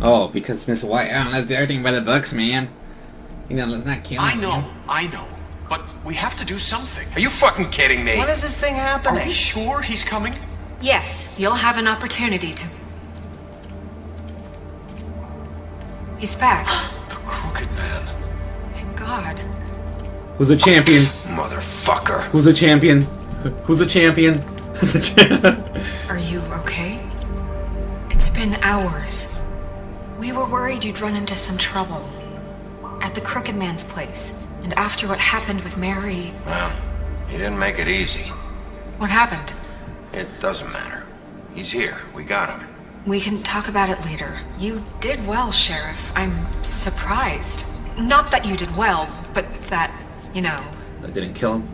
Oh, because Miss White, I don't know, do everything by the books, man. You know, let's not kill him. I know. But we have to do something. Are you fucking kidding me? When is this thing happening? Are we sure he's coming? Yes, you'll have an opportunity to... He's back. The Crooked Man. Thank God. Who's a champion? Motherfucker. Who's a champion? Who's a champion? Who's a champion? Are you okay? It's been hours. We were worried you'd run into some trouble. At the Crooked Man's place. And after what happened with Mary... Well, he didn't make it easy. What happened? It doesn't matter. He's here. We got him. We can talk about it later. You did well, Sheriff. I'm surprised. Not that you did well, but that, you know... That didn't kill him.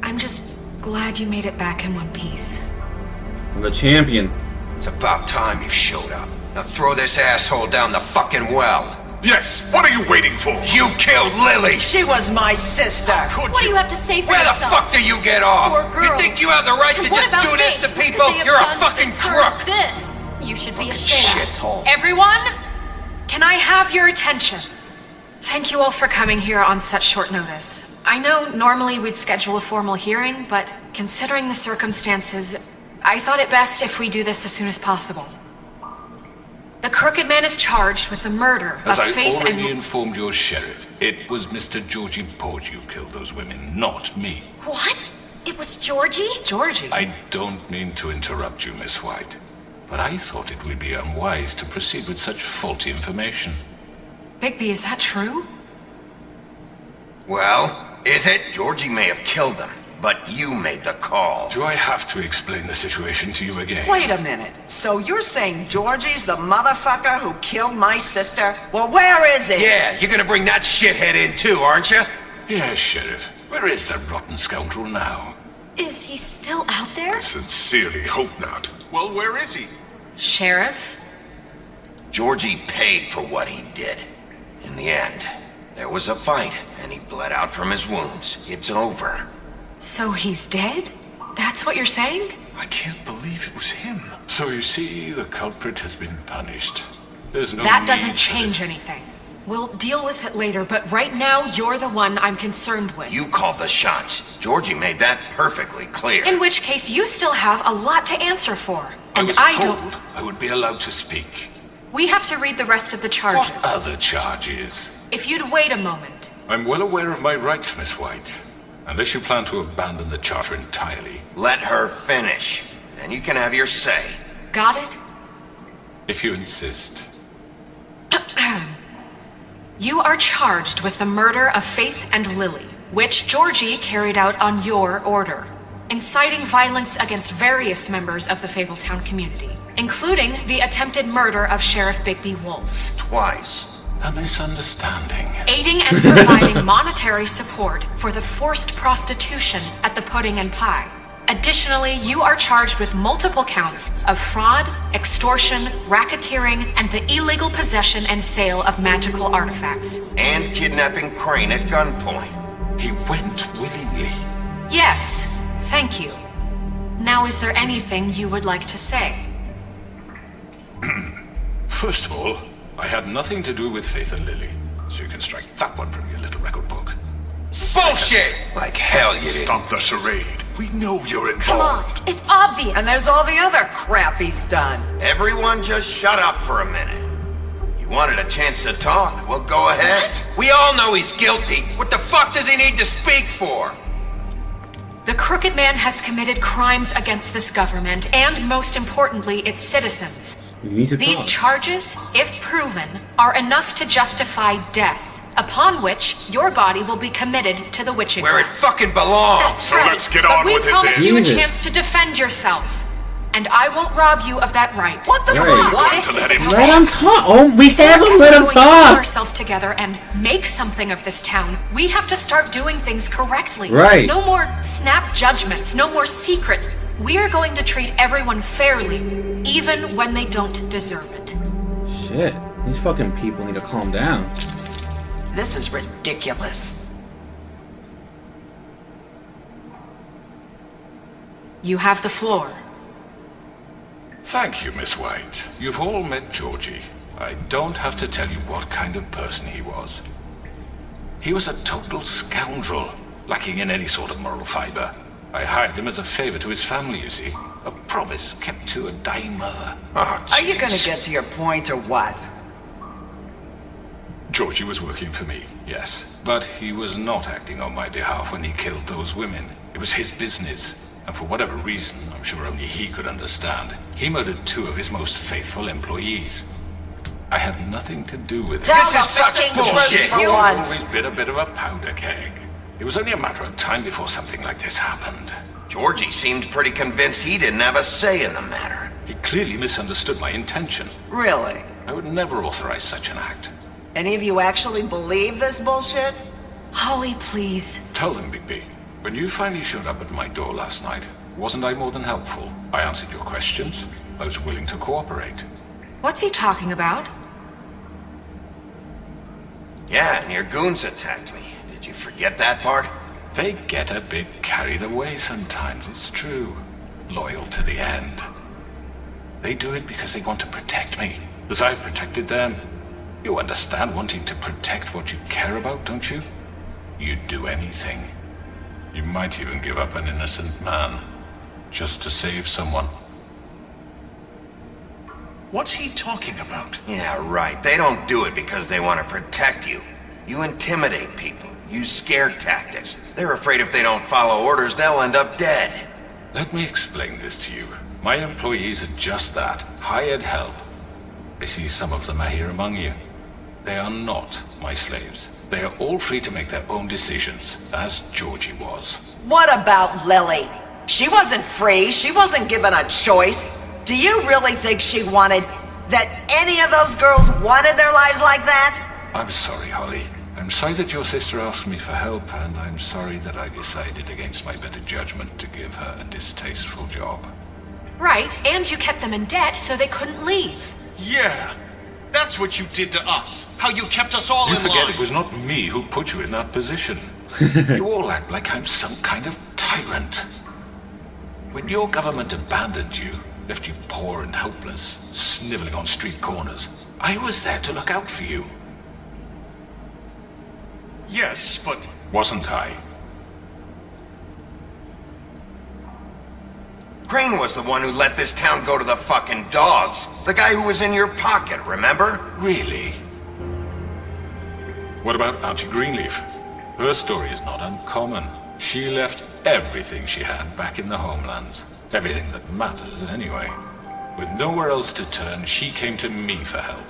I'm just glad you made it back in one piece. I'm the champion. It's about time you showed up. Now throw this asshole down the fucking well. Yes, what are you waiting for? You killed Lily! She was my sister. Could What do you? you have to say for Where the yourself? fuck do you get off? Poor You girls. think you have the right And to what just about do this Faith? to What could people? they have You're a done to fucking deserve crook! This. You should be ashamed. Shithole. Everyone, can I have your attention? Thank you all for coming here on such short notice. I know normally we'd schedule a formal hearing, but considering the circumstances, I thought it best if we do this as soon as possible. The Crooked Man is charged with the murder As of I Faith already and... informed your sheriff, it was Mr. Georgie Porge who killed those women, not me. What? It was Georgie? Georgie. I don't mean to interrupt you, Miss White, but I thought it would be unwise to proceed with such faulty information. Bigby, is that true? Well, is it? Georgie may have killed them, but you made the call. Do I have to explain the situation to you again? Wait a minute. So you're saying Georgie's the motherfucker who killed my sister? Well, where is he? Yeah, you're gonna bring that shithead in too, aren't you? Yes, Sheriff. Where is that rotten scoundrel now? Is he still out there? Sincerely hope not. Well, where is he? Sheriff? Georgie paid for what he did. In the end, there was a fight, and he bled out from his wounds. It's over. So he's dead? That's what you're saying? I can't believe it was him. So you see, the culprit has been punished. There's no That need doesn't for change this. anything. We'll deal with it later, but right now you're the one I'm concerned with. You called the shots. Georgie made that perfectly clear. In which case, you still have a lot to answer for. I And was I told don't... I would be allowed to speak. We have to read the rest of the What charges. other charges? If you'd wait a moment. I'm well aware of my rights, Miss White. Unless you plan to abandon the charter entirely. Let her finish. Then you can have your say. Got it? If you insist. You are charged with the murder of Faith and Lily, which Georgie carried out on your order, inciting violence against various members of the Fabletown community, including the attempted murder of Sheriff Bigby Wolf, Twice. A misunderstanding. aiding and providing monetary support for the forced prostitution at the Pudding and Pie. Additionally, you are charged with multiple counts of fraud, extortion, racketeering, and the illegal possession and sale of magical artifacts. And kidnapping Crane at gunpoint. He went willingly. Yes, thank you. Now, is there anything you would like to say? First of all, I had nothing to do with Faith and Lily, so you can strike that one from your little record book. Bullshit! Like hell you did. Stop the charade. We know you're Come on, involved. it's obvious. And there's all the other crap he's done. Everyone just shut up for a minute. You wanted a chance to talk? Well, go ahead. What? We all know he's guilty. What the fuck does he need to speak for? The Crooked Man has committed crimes against this government and, most importantly, its citizens. You need to These talk. charges, if proven, are enough to justify death, upon which your body will be committed to the witching Where it rack. fucking belongs. That's So right. let's get But on we with it promised then. you a Jesus. chance to defend yourself, and I won't rob you of that right. What the Right. fuck? This to is let him a Let him talk. Oh, we If we're haven't ever let him going to pull talk. ourselves together and make something of this town, we have to start doing things correctly. Right. No more snap judgments, no more secrets. We are going to treat everyone fairly, even when they don't deserve it. Shit. These fucking people need to calm down. This is ridiculous. You have the floor. Thank you, Miss White. You've all met Georgie. I don't have to tell you what kind of person he was. He was a total scoundrel, lacking in any sort of moral fiber. I hired him as a favor to his family, you see. A promise kept to a dying mother. Oh, Are you gonna jeez. get to your point or what? Georgie was working for me, yes. But he was not acting on my behalf when he killed those women. It was his business. And for whatever reason, I'm sure only he could understand, he murdered 2 of his most faithful employees. I had nothing to do with it. Tell This the is such fucking bullshit. truth for You've once. always been a bit of a powder keg. It was only a matter of time before something like this happened. Georgie seemed pretty convinced he didn't have a say in the matter. He clearly misunderstood my intention. Really? I would never authorize such an act. Any of you actually believe this bullshit? Holly, please. Tell them, Bigby. When you finally showed up at my door last night, wasn't I more than helpful? I answered your questions. I was willing to cooperate. What's he talking about? Yeah, and your goons attacked me. Did you forget that part? They get a bit carried away sometimes, it's true. Loyal to the end. They do it because they want to protect me, as I've protected them. You understand wanting to protect what you care about, don't you? You'd do anything. You might even give up an innocent man, just to save someone. What's he talking about? Yeah, right. They don't do it because they want to protect you. You intimidate people, use scare tactics. They're afraid if they don't follow orders, they'll end up dead. Let me explain this to you. My employees are just that, hired help. I see some of them are here among you. They are not my slaves. They are all free to make their own decisions, as Georgie was. What about Lily? She wasn't free. She wasn't given a choice. Do you really think she wanted... that any of those girls wanted their lives like that? I'm sorry, Holly. I'm sorry that your sister asked me for help, and I'm sorry that I decided against my better judgment to give her a distasteful job. Right, and you kept them in debt so they couldn't leave. Yeah, that's what you did to us. How you kept us all You in forget line. it was not me who put you in that position. You all act like I'm some kind of tyrant. When your government abandoned you, left you poor and helpless, sniveling on street corners, I was there to look out for you. Yes, but Wasn't I? Crane was the one who let this town go to the fucking dogs. The guy who was in your pocket, remember? Really? What about Auntie Greenleaf? Her story is not uncommon. She left everything she had back in the homelands. Everything that mattered, anyway. With nowhere else to turn, she came to me for help.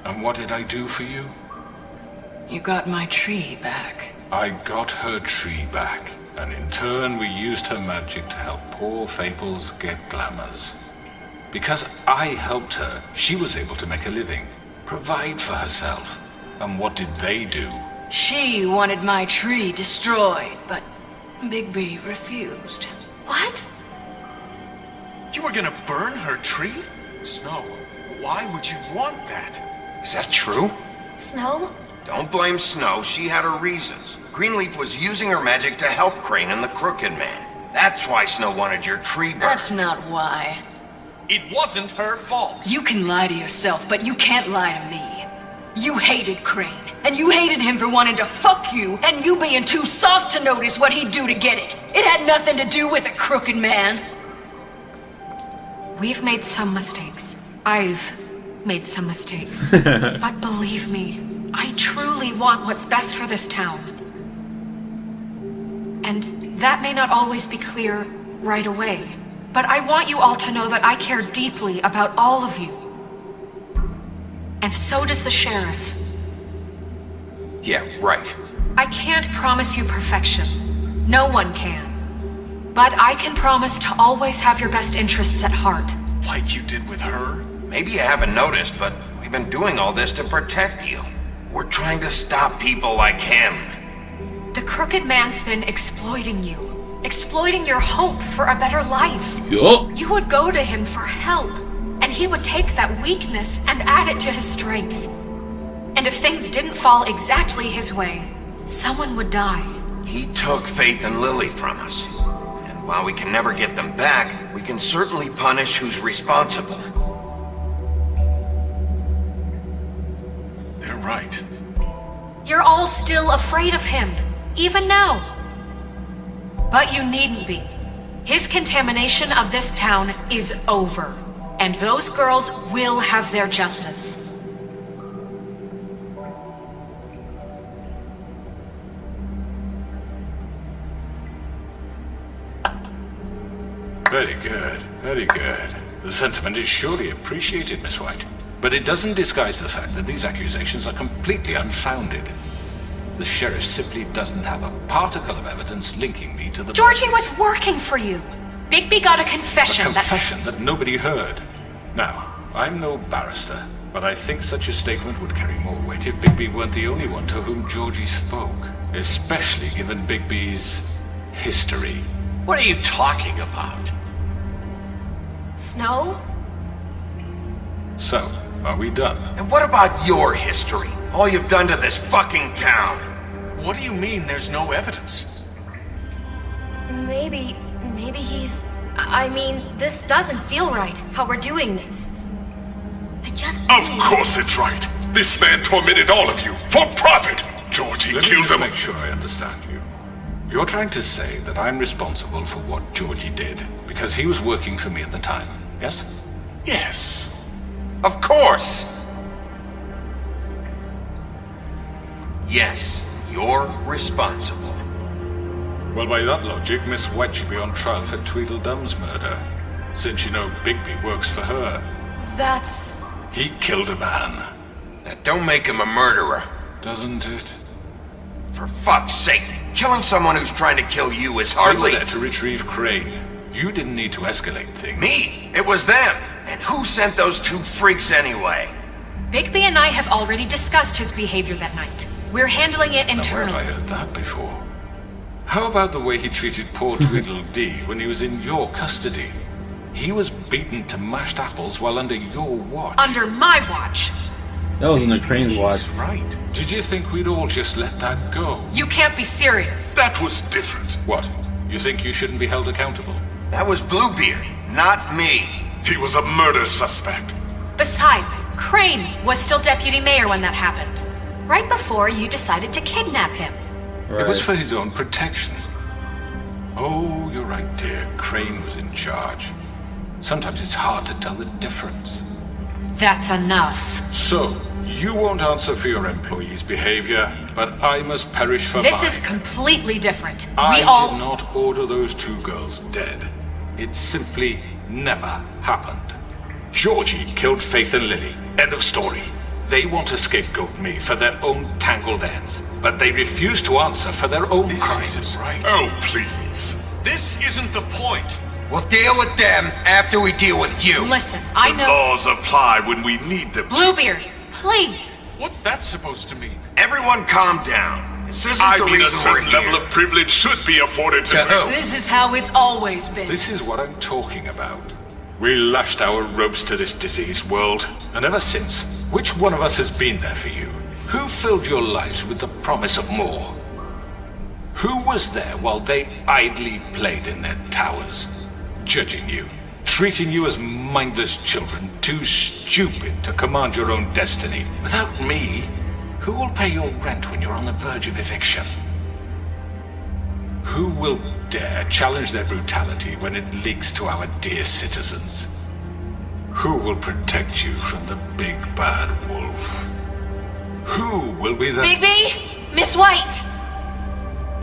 And what did I do for you? You got my tree back. I got her tree back, and in turn we used her magic to help poor Fables get glamours. Because I helped her, she was able to make a living, provide for herself. And what did they do? She wanted my tree destroyed, but Bigby refused. What? you were gonna burn her tree? Snow, why would you want that? Is that true? Snow? Don't blame Snow, she had her reasons. Greenleaf was using her magic to help Crane and the Crooked Man. That's why Snow wanted your tree burned. That's not why. It wasn't her fault. You can lie to yourself, but you can't lie to me. You hated Crane, and you hated him for wanting to fuck you, and you being too soft to notice what he'd do to get it. It had nothing to do with the Crooked Man. We've made some mistakes. I've made some mistakes. But believe me, I truly want what's best for this town. And that may not always be clear right away. But I want you all to know that I care deeply about all of you. And so does the sheriff. Yeah, right. I can't promise you perfection. No one can. But I can promise to always have your best interests at heart. Like you did with her? Maybe you haven't noticed, but we've been doing all this to protect you. We're trying to stop people like him. The Crooked Man's been exploiting you. Exploiting your hope for a better life. Yup. You would go to him for help, and he would take that weakness and add it to his strength. And if things didn't fall exactly his way, someone would die. He took Faith and Lily from us. And While we can never get them back, we can certainly punish who's responsible. They're right. You're all still afraid of him, even now. But you needn't be. His contamination of this town is over, and those girls will have their justice. Very good, very good. The sentiment is surely appreciated, Miss White. But it doesn't disguise the fact that these accusations are completely unfounded. The sheriff simply doesn't have a particle of evidence linking me to the... Georgie was working for you. Bigby got a confession A confession that nobody heard. Now, I'm no barrister, but I think such a statement would carry more weight if Bigby weren't the only one to whom Georgie spoke. Especially given Bigby's history. What are you talking about? Snow? So, are we done? And what about your history? All you've done to this fucking town? What do you mean there's no evidence? Maybe he's... I mean, this doesn't feel right, how we're doing this. I just... Of course it's right. This man tormented all of you, for profit. Georgie Let me killed just him. make sure I understand you. You're trying to say that I'm responsible for what Georgie did, because he was working for me at the time, yes? Yes. Of course! Yes, you're responsible. Well, by that logic, Miss White should be on trial for Tweedledum's murder, since you know Bigby works for her. That's... He killed a man. That don't make him a murderer. Doesn't it? For fuck's sake, killing someone who's trying to kill you is We were hardly... there to retrieve Crane. You didn't need to escalate things. Me! It was them! And who sent those two freaks anyway? Bigby and I have already discussed his behavior that night. We're handling it Now, where have I internally. heard that before? How about the way he treated poor Tweedledee when he was in your custody? He was beaten to mashed apples while under your watch. Under my watch. That was under Crane's watch. He's right. Did you think we'd all just let that go? You can't be serious. That was different. What? You think you shouldn't be held accountable? That was Bluebeard, not me. He was a murder suspect. Besides, Crane was still deputy mayor when that happened. Right before you decided to kidnap him. Right. It was for his own protection. Oh, you're right, dear. Crane was in charge. Sometimes it's hard to tell the difference. That's enough. So, you won't answer for your employees' behavior, but I must perish for This mine. is completely different. I We all... did not order those two girls dead. It simply never happened. Georgie killed Faith and Lily. End of story. They want to scapegoat me for their own tangled ends, but they refuse to answer for their own This crimes. isn't right. Oh, please. This isn't the point. We'll deal with them after we deal with you. Listen, I know... Laws apply when we need them to. Bluebeard, please. What's that supposed to mean? Everyone calm down. This isn't I the mean, a reason we're certain level here. of privilege should be afforded to To who? This is how it's always been. This is what I'm talking about. We lashed our ropes to this diseased world, and ever since, which one of us has been there for you? Who filled your lives with the promise of more? Who was there while they idly played in their towers, judging you, treating you as mindless children, too stupid to command your own destiny? Without me, who will pay your rent when you're on the verge of eviction? Who will dare challenge their brutality when it leaks to our dear citizens? Who will protect you from the big bad wolf? Who will be the... Bigby? Miss White!